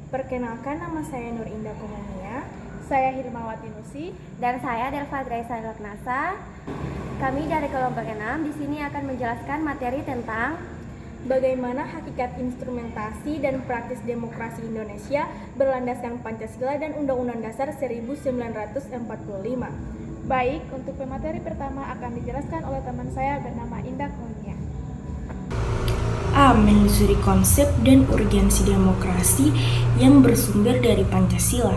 Perkenalkan, nama saya Nur Indah Komania. Saya Hilmawati Nusi. Dan saya Delva Draisa Laknasa. Kami dari kelompok 6 di sini akan menjelaskan materi tentang bagaimana hakikat instrumentasi dan praktis demokrasi Indonesia berlandaskan Pancasila dan Undang-Undang Dasar 1945. Baik, untuk pemateri pertama akan dijelaskan oleh teman saya bernama Indah Komania. A. Menelusuri konsep dan urgensi demokrasi yang bersumber dari Pancasila.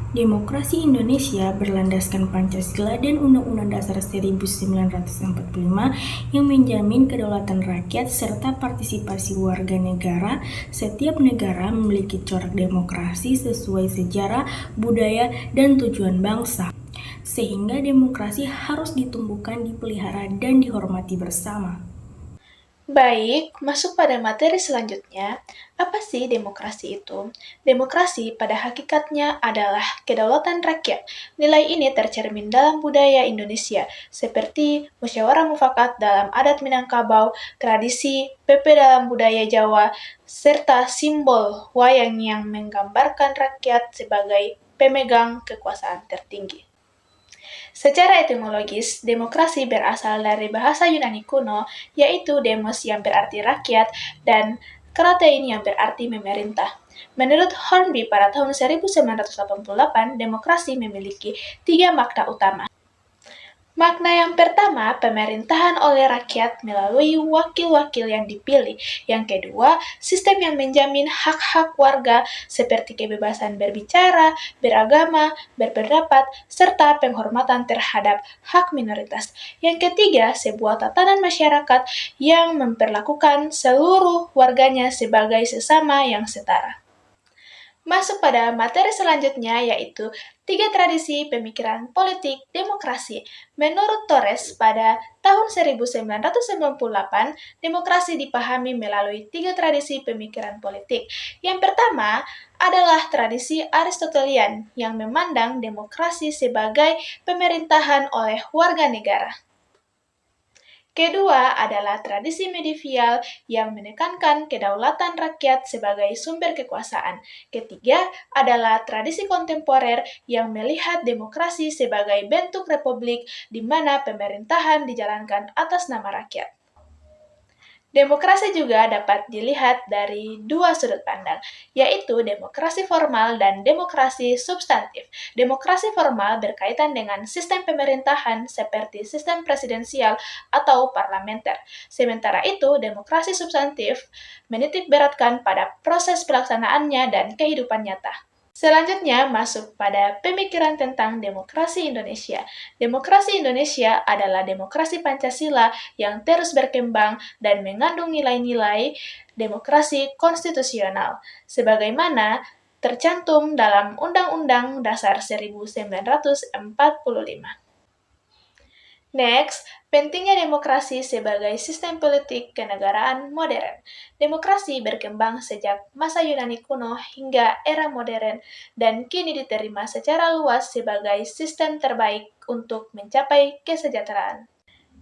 Demokrasi Indonesia berlandaskan Pancasila dan Undang-Undang Dasar 1945 yang menjamin kedaulatan rakyat serta partisipasi warga negara. Setiap negara memiliki corak demokrasi sesuai sejarah, budaya, dan tujuan bangsa, sehingga demokrasi harus ditumbuhkan, dipelihara, dan dihormati bersama. Baik, masuk pada materi selanjutnya. Apa sih demokrasi itu? Demokrasi pada hakikatnya adalah kedaulatan rakyat. Nilai ini tercermin dalam budaya Indonesia, seperti musyawarah mufakat dalam adat Minangkabau, tradisi PP dalam budaya Jawa, serta simbol wayang yang menggambarkan rakyat sebagai pemegang kekuasaan tertinggi. Secara etimologis, demokrasi berasal dari bahasa Yunani kuno, yaitu demos yang berarti rakyat dan kratein yang berarti memerintah. Menurut Hornby pada tahun 1988, demokrasi memiliki 3 makna utama. Makna yang pertama, pemerintahan oleh rakyat melalui wakil-wakil yang dipilih. Yang kedua, sistem yang menjamin hak-hak warga seperti kebebasan berbicara, beragama, berpendapat, serta penghormatan terhadap hak minoritas. Yang ketiga, sebuah tatanan masyarakat yang memperlakukan seluruh warganya sebagai sesama yang setara. Masuk pada materi selanjutnya, yaitu 3 tradisi pemikiran politik demokrasi. Menurut Torres, pada tahun 1998, demokrasi dipahami melalui 3 tradisi pemikiran politik. Yang pertama adalah tradisi Aristotelian yang memandang demokrasi sebagai pemerintahan oleh warga negara. Kedua adalah tradisi medieval yang menekankan kedaulatan rakyat sebagai sumber kekuasaan. Ketiga adalah tradisi kontemporer yang melihat demokrasi sebagai bentuk republik di mana pemerintahan dijalankan atas nama rakyat. Demokrasi juga dapat dilihat dari 2 sudut pandang, yaitu demokrasi formal dan demokrasi substantif. Demokrasi formal berkaitan dengan sistem pemerintahan seperti sistem presidensial atau parlementer. Sementara itu, demokrasi substantif menitik beratkan pada proses pelaksanaannya dan kehidupan nyata. Selanjutnya masuk pada pemikiran tentang demokrasi Indonesia. Demokrasi Indonesia adalah demokrasi Pancasila yang terus berkembang dan mengandung nilai-nilai demokrasi konstitusional, sebagaimana tercantum dalam Undang-Undang Dasar 1945. Next, pentingnya demokrasi sebagai sistem politik kenegaraan modern. Demokrasi berkembang sejak masa Yunani kuno hingga era modern dan kini diterima secara luas sebagai sistem terbaik untuk mencapai kesejahteraan.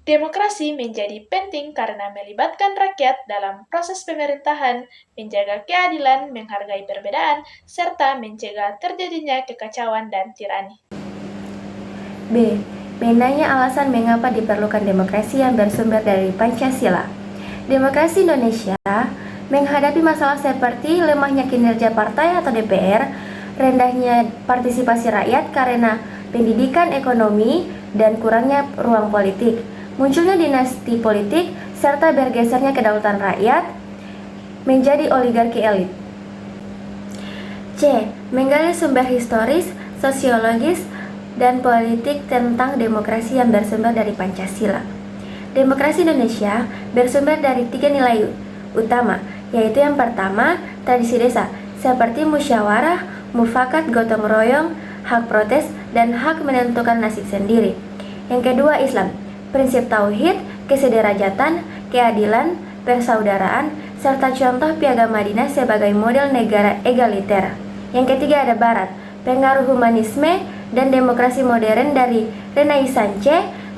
Demokrasi menjadi penting karena melibatkan rakyat dalam proses pemerintahan, menjaga keadilan, menghargai perbedaan, serta mencegah terjadinya kekacauan dan tirani. B. Menanya alasan mengapa diperlukan demokrasi yang bersumber dari Pancasila. Demokrasi Indonesia menghadapi masalah seperti lemahnya kinerja partai atau DPR, rendahnya partisipasi rakyat karena pendidikan ekonomi, dan kurangnya ruang politik, munculnya dinasti politik, serta bergesernya kedaulatan rakyat menjadi oligarki elit. C. Menggali sumber historis, sosiologis, dan politik tentang demokrasi yang bersumber dari Pancasila. Demokrasi Indonesia bersumber dari 3 nilai utama, yaitu yang pertama, tradisi desa, seperti musyawarah, mufakat, gotong royong, hak protes, dan hak menentukan nasib sendiri. Yang kedua, Islam, prinsip tauhid, kesederajatan, keadilan, persaudaraan, serta contoh Piagam Madinah sebagai model negara egaliter. Yang ketiga ada Barat, pengaruh humanisme dan demokrasi modern dari Renaissance,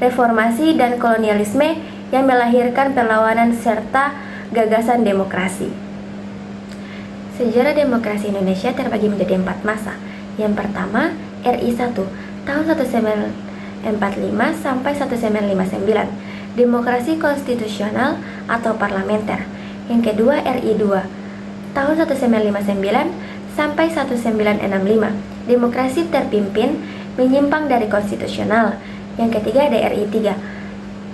reformasi, dan kolonialisme yang melahirkan perlawanan serta gagasan demokrasi. Sejarah demokrasi Indonesia terbagi menjadi 4 masa. Yang pertama, RI 1 tahun 1945 sampai 1959, demokrasi konstitusional atau parlementer. Yang kedua, RI 2 tahun 1959 sampai 1965, demokrasi terpimpin menyimpang dari konstitusional. Yang ketiga ada RI 3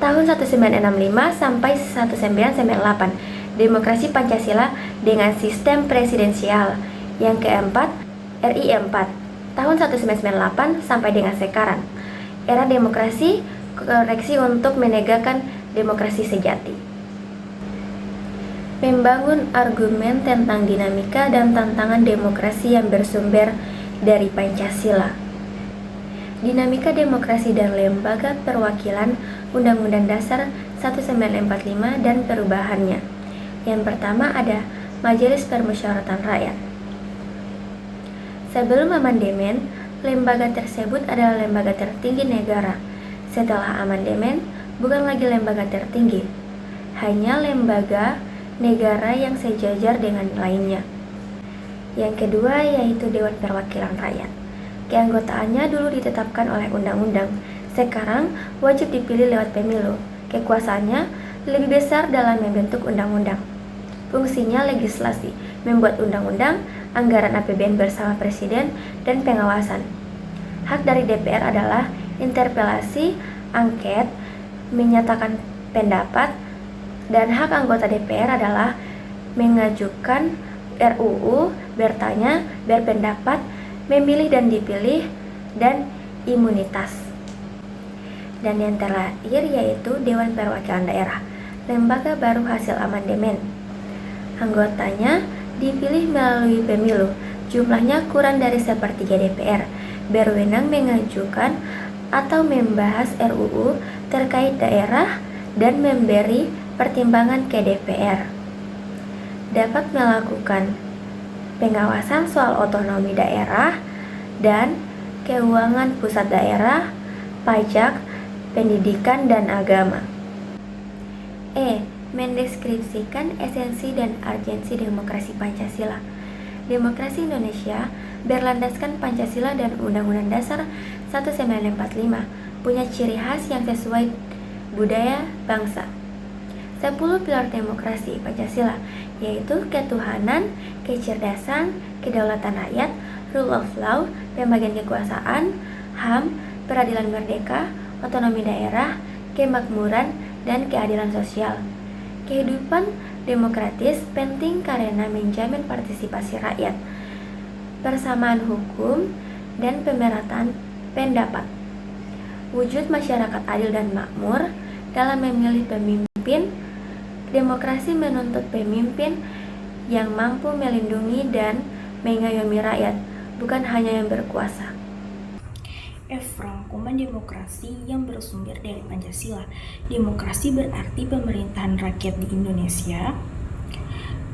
tahun 1965 sampai 1998, demokrasi Pancasila dengan sistem presidensial. Yang keempat, RI 4 tahun 1998 sampai dengan sekarang, era demokrasi koreksi untuk menegakkan demokrasi sejati. Membangun argumen tentang dinamika dan tantangan demokrasi yang bersumber dari Pancasila. Dinamika demokrasi dan lembaga perwakilan Undang-Undang Dasar 1945 dan perubahannya. Yang pertama ada Majelis Permusyawaratan Rakyat. Sebelum amandemen, lembaga tersebut adalah lembaga tertinggi negara. Setelah amandemen, bukan lagi lembaga tertinggi, hanya lembaga negara yang sejajar dengan lainnya. Yang kedua yaitu Dewan Perwakilan Rakyat. Keanggotaannya dulu ditetapkan oleh undang-undang, sekarang wajib dipilih lewat pemilu. Kekuasaannya lebih besar dalam membentuk undang-undang. Fungsinya legislasi, membuat undang-undang, anggaran APBN bersama presiden, dan pengawasan. Hak dari DPR adalah interpelasi, angket, menyatakan pendapat, dan hak anggota DPR adalah mengajukan RUU, bertanya, berpendapat, memilih dan dipilih, dan imunitas. Dan yang terakhir yaitu Dewan Perwakilan Daerah, lembaga baru hasil amandemen. Anggotanya dipilih melalui pemilu, jumlahnya kurang dari sepertiga DPR, berwenang mengajukan atau membahas RUU terkait daerah dan memberi pertimbangan ke DPR. Dapat melakukan pengawasan soal otonomi daerah dan keuangan pusat daerah, pajak, pendidikan, dan agama. Mendeskripsikan esensi dan urgensi demokrasi Pancasila. Demokrasi Indonesia berlandaskan Pancasila dan Undang-Undang Dasar 1945, punya ciri khas yang sesuai budaya bangsa. 10 pilar demokrasi Pancasila yaitu ketuhanan, kecerdasan, kedaulatan rakyat, rule of law, pembagian kekuasaan, HAM, peradilan merdeka, otonomi daerah, kemakmuran, dan keadilan sosial. Kehidupan demokratis penting karena menjamin partisipasi rakyat, persamaan hukum, dan pemerataan pendapat. Wujud masyarakat adil dan makmur dalam memilih pemimpin. Demokrasi menuntut pemimpin yang mampu melindungi dan mengayomi rakyat, bukan hanya yang berkuasa. Rangkuman demokrasi yang bersumber dari Pancasila. Demokrasi berarti pemerintahan rakyat di Indonesia.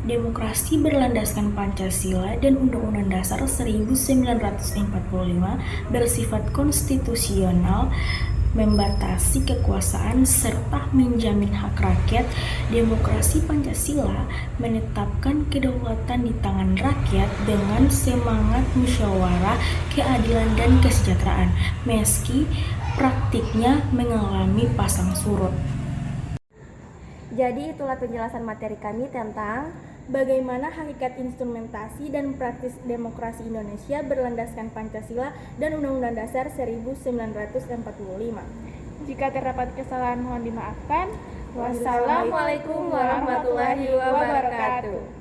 Demokrasi berlandaskan Pancasila dan Undang-Undang Dasar 1945 bersifat konstitusional, membatasi kekuasaan serta menjamin hak rakyat. Demokrasi Pancasila menetapkan kedaulatan di tangan rakyat dengan semangat musyawarah, keadilan, dan kesejahteraan, meski praktiknya mengalami pasang surut. Jadi itulah penjelasan materi kami tentang bagaimana hakikat instrumentasi dan praktis demokrasi Indonesia berlandaskan Pancasila dan Undang-Undang Dasar 1945. Jika terdapat kesalahan mohon dimaafkan. Wassalamualaikum warahmatullahi wabarakatuh.